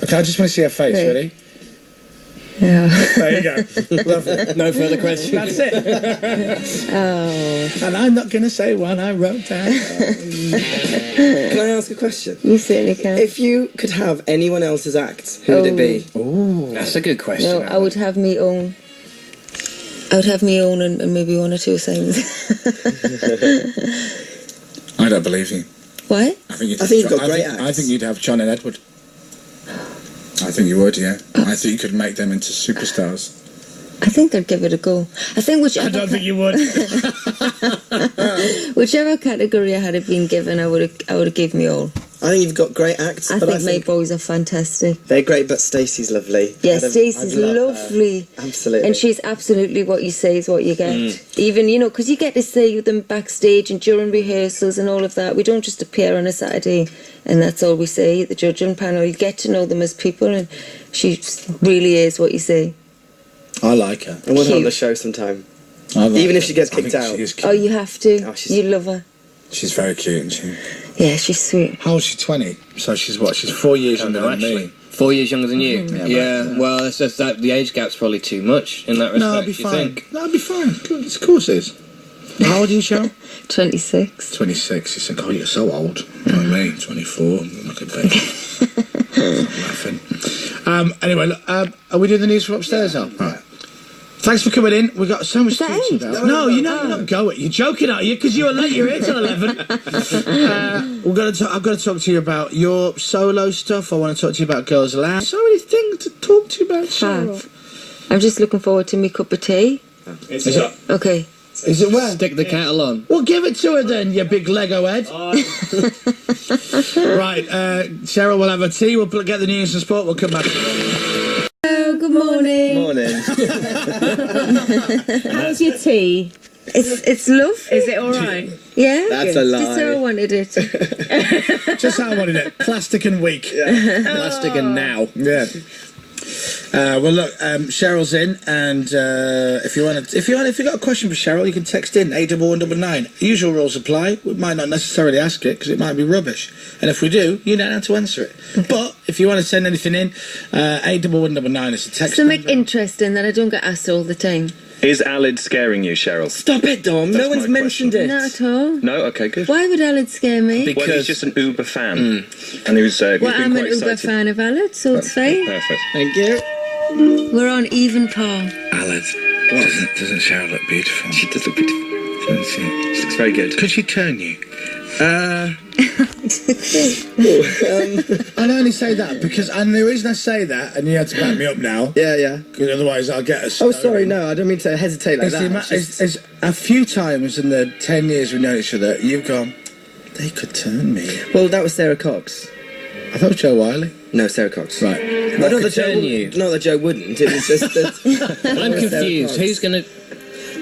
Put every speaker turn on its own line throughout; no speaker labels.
Okay, I just want to see her face.
Right.
Ready?
Yeah.
There you go. Lovely.
No further questions.
That's it.
Oh.
And I'm not going to say one I wrote down.
Can I ask a question?
You certainly can.
If you could have anyone else's act, who would it be?
Ooh.
That's a good question.
No, I would have me own. I would have me own and maybe one or two things.
I don't believe you.
Why?
I think you've got great acts.
I think you'd have John and Edward. I think you would, yeah. I think you could make them into superstars.
I think I'd give it a go. I think whichever.
I don't think you would.
Whichever category I had been given, I would have given me all.
I think you've got great acts.
I think my boys are fantastic.
They're great, but Stacey's lovely.
Yeah, Stacey's lovely.
Absolutely.
And she's absolutely what you say is what you get. Even, because you get to see them backstage and during rehearsals and all of that. We don't just appear on a Saturday and that's all we say at the judging panel. You get to know them as people and she really is what you say.
I like her.
I want her on the show sometime. Even if she gets kicked out.
Oh, you have to. You love her.
She's very cute, isn't she?
Yeah, she's sweet.
How old is she? 20. So she's what? She's 4 years younger than me.
4 years younger than you. Yeah. Well, it's just that the age gap's probably too much in that respect.
No, I'll be fine. No, I'll be fine. Good. Of course it is. How old are you, Cheryl?
26.
26. You think, oh, you're so old. Like me, 24. I'm like a baby. I'm laughing. Anyway, look, are we doing the news from upstairs now? Right. Thanks for coming in. We've got so much to talk to you about. No, you're not going. You're joking, aren't you? Because you were late. You're here till 11. I've got to talk to you about your solo stuff. I want to talk to you about Girls Aloud. So many things to talk to you about, Cheryl.
I'm just looking forward to my cup of tea.
Is it?
Okay.
Is it where?
Stick the kettle on.
Well, give it to her then, you big Lego head. Right, Cheryl will have a tea. We'll get the news and sport. We'll come back.
Hello, good morning.
Morning.
How's your tea?
It's lovely.
Is it all right?
Yeah?
That's a lie.
Just how I wanted it.
Just how I wanted it. Plastic and weak.
Yeah.
Plastic and now.
Yeah. Well, look, Cheryl's in, and if you got a question for Cheryl, you can text in 81199. Usual rules apply. We might not necessarily ask it because it might be rubbish, and if we do, you don't have to answer it. But if you want to send anything in, 81199 is the text.
Something interesting that I don't get asked all the time.
Is Alid scaring you, Cheryl?
Stop it, Dom. No one's mentioned it.
Not at all.
No? Okay, good.
Why would Alid scare me?
Well, he's just an Uber fan. And he was he's
Well,
been
I'm
quite
an Uber
excited.
fan of Alid, so it's fine.
Perfect.
Thank you.
We're on even par.
Alid, doesn't Cheryl look beautiful?
She does look beautiful.
Doesn't she?
She looks very good.
Could she turn you? I'll only say that because, and the reason I say that, and you have to back me up now.
Yeah.
Because otherwise I'll get a.
Oh, sorry, no, I don't mean to hesitate like that.
It's a few times in the 10 years we've known each other, you've gone, they could turn me.
Well, that was Sarah Cox.
I thought it was Joe Wiley.
No, Sarah Cox.
Right.
Well, not that Joe wouldn't. It was just that.
I'm confused. Who's going to...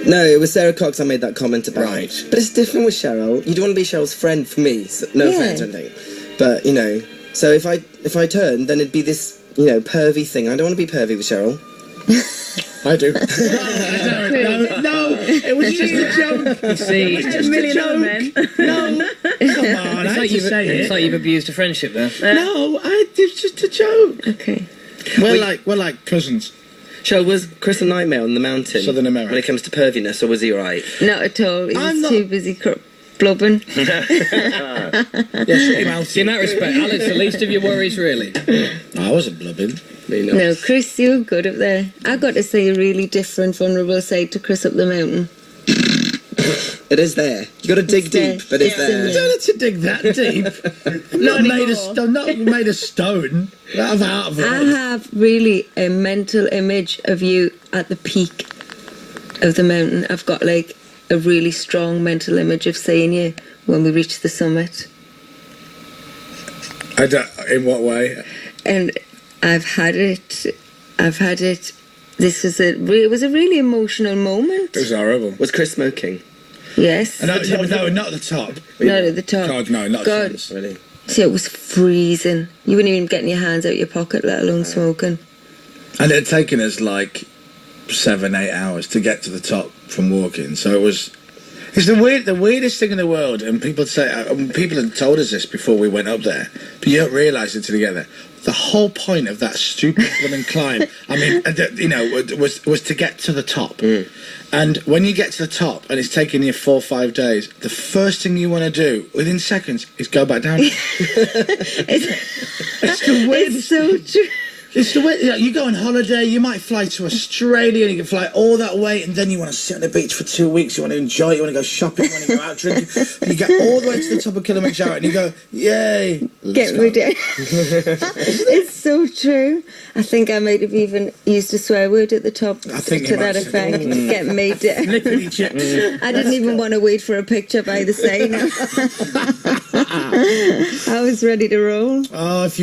No, it was Sarah Cox I made that comment about.
Right.
But it's different with Cheryl. You don't want to be Cheryl's friend for me. So, no offense or anything. But, so if I turn, then it'd be this, pervy thing. I don't want to be pervy with Cheryl.
I do. No, it was just a joke.
You see,
It's just a million other men.
No, come on,
it's like you've abused a friendship there.
No, it's just a joke.
Okay.
We're like cousins.
Cheryl, was Chris a nightmare on the mountain?
Southern America.
When it comes to perviness, or was he alright?
Not at all. He
I'm
was
not-
too busy blubbing.
Yeah, shut him out.
See, in that respect, Alid's the least of your worries, really.
I wasn't blubbing.
No, Chris, you were good up there. I got to see a really different, vulnerable side to Chris up the mountain.
It is there. You got to dig deep, but it's there.
You don't have to dig that deep. Not made of stone. Out of heart of
I have really a mental image of you at the peak of the mountain. I've got like a really strong mental image of seeing you when we reach the summit.
I don't, in what way?
And I've had it. This was it was a really emotional moment.
It was horrible.
Was Chris smoking?
Yes.
No, not at the top.
Not at the top.
God, no, not
God.
a chance.
Really?
See, it was freezing. You wouldn't even get your hands out your pocket, let alone smoking.
And it had taken us like 7-8 hours to get to the top from walking. So it was It's the weirdest thing in the world, and people say people have told us this before we went up there, but you don't realise it until you get there. The whole point of that stupid blooming climb, I mean, was to get to the top. And when you get to the top and it's taking you 4 or 5 days, the first thing you want to do within seconds is go back down. It's the weirdest.
It's so true.
It's the way you go on holiday. You might fly to Australia and you can fly all that way, and then you want to sit on the beach for 2 weeks. You want to enjoy it. You want to go shopping. You want to go out drinking. You get all the way to the top of Kilimanjaro and you go, "Yay!"
Get me down. It's so true. I think I might have even used a swear word at the top
I think
to
you
that
might have.
effect. Get me down.
Lickety chips.
I didn't even want to wait for a picture by the side. I was ready to roll.
Oh, if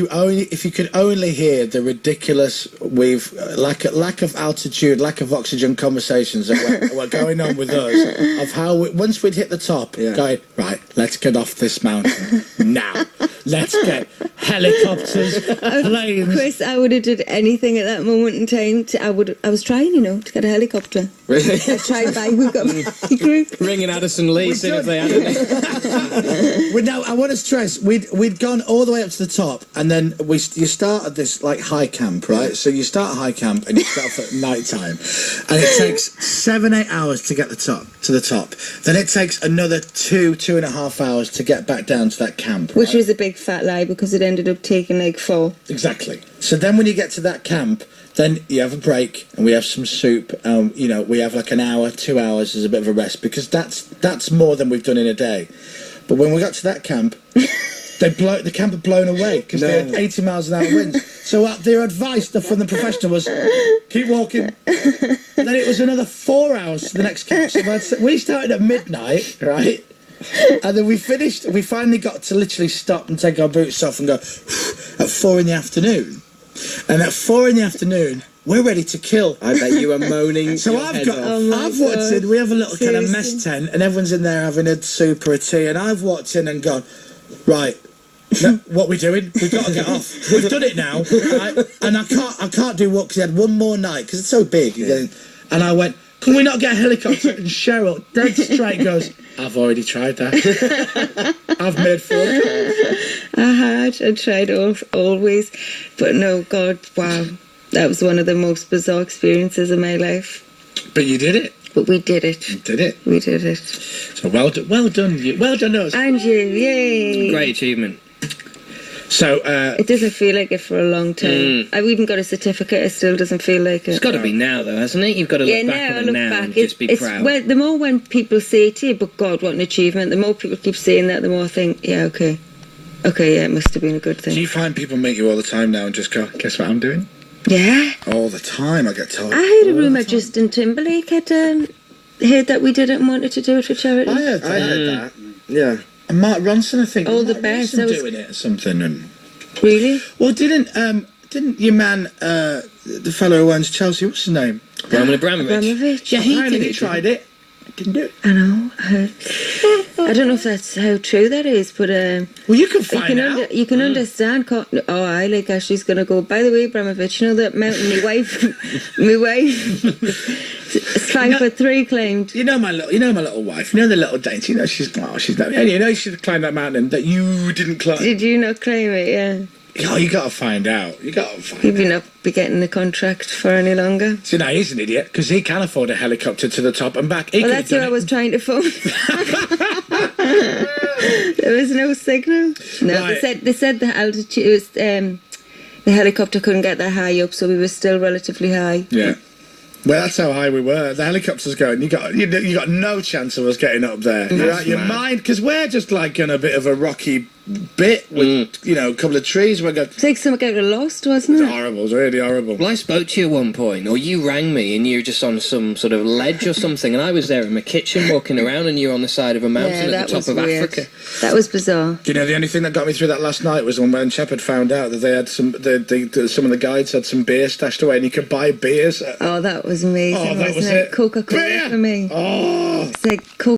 you could only hear the ridiculous lack of altitude, lack of oxygen conversations that were going on with us, of how once we'd hit the top, going, right, let's get off this mountain now. Let's get helicopters, planes.
Chris, I would have did anything at that moment in time. I was trying, to get a helicopter.
Really?
I tried by we got my group.
Ringing Addison Lee, seeing if they had any.
No, I want to stress we'd gone all the way up to the top, and then you start at this like high camp, right? So you start at high camp and you start off at night time, and it takes 7-8 hours to get to the top. Then it takes another 2.5 hours to get back down to that camp,
Which
right?
was a big fat lie because it ended up taking like 4.
Exactly. So then when you get to that camp, then you have a break and we have some soup. We have like an hour, 2 hours as a bit of a rest, because that's more than we've done in a day. But when we got to that camp, the camp had blown away because they had 80 miles an hour winds. So their advice from the professional was, keep walking. And then it was another 4 hours to the next camp. So we started at midnight, right? And then we finally got to literally stop and take our boots off and go at 4 in the afternoon. And at 4 in the afternoon, we're ready to kill.
I bet you were moaning.
So
your
I've
head
got,
off.
I've walked in, we have a little kind of mess tent, and everyone's in there having a soup or a tea, and I've walked in and gone, right, what are we doing? We've got to get off. We've done it now, right? And I can't do what, because I had one more night, because it's so big. And I went, can we not get a helicopter? And Cheryl, dead straight, goes, I've already tried that. I've made 4 calls.
I tried always, but no, God, wow. That was one of the most bizarre experiences of my life.
But you did it.
But we did it.
You did it.
We did it.
So well done you. Well done us.
And you, yay.
Great achievement.
So,
it doesn't feel like it for a long time. I've even got a certificate. It still doesn't feel like it.
It's got to be now, though, hasn't it? You've got to look back at it now and just be proud.
Well, the more when people say to you, but God, what an achievement, the more people keep saying that, the more I think, yeah, okay, yeah, it must have been a good thing.
do you find people meet you all the time now and just go, guess what I'm doing?
Yeah.
All the time, I get told.
I heard a rumour Justin Timberlake had heard that we did it and wanted to do it for charity.
I heard
that. Yeah.
And Mark Ronson, I think.
Oh, the
Mark
best.
Ronson doing it or something. And
Really?
well, didn't your man, the fellow who owns Chelsea, what's his name?
Roman Abramovich.
Yeah,
Apparently he tried it. Didn't do it.
I know. I don't know if that's how true that is, but
Well, you can find out.
you can understand. I like Ashley's gonna go. By the way, Abramovich, you know that mountain my wife, it's 5'3" climbed.
You know my little wife. You know the little dainty. You know she's not. You know she climbed that mountain that you didn't climb.
Did you not climb it? Yeah.
Oh, you got to find out.
You'd not be getting the contract for any longer.
So now he's an idiot because he can afford a helicopter to the top and back.
Well, that's who I was trying to phone. There was no signal. No,
Right.
they said the altitude was, the helicopter couldn't get that high up, so we were still relatively high.
Yeah. Well, that's how high we were. The helicopter's going. You got no chance of us getting up there. You're out your mind, because we're just like on a bit of a rocky bit with a couple of trees. We're going.
It's like something out of Lost, wasn't
It's
it?
horrible. It's really horrible.
Well, I spoke to you at one point, or you rang me, and you were just on some sort of ledge or something, and I was there in my kitchen walking around, and you were on the side of a mountain at the top of
weird.
Africa.
That was bizarre.
Do you know the only thing that got me through that last night was when Shepard found out that they had some of the guides had some beer stashed away, and you could buy beers.
Oh, that was amazing.
Oh, that was
wasn't
it.
Coca-Cola
Beer!
for me.
Oh.
It's like Coca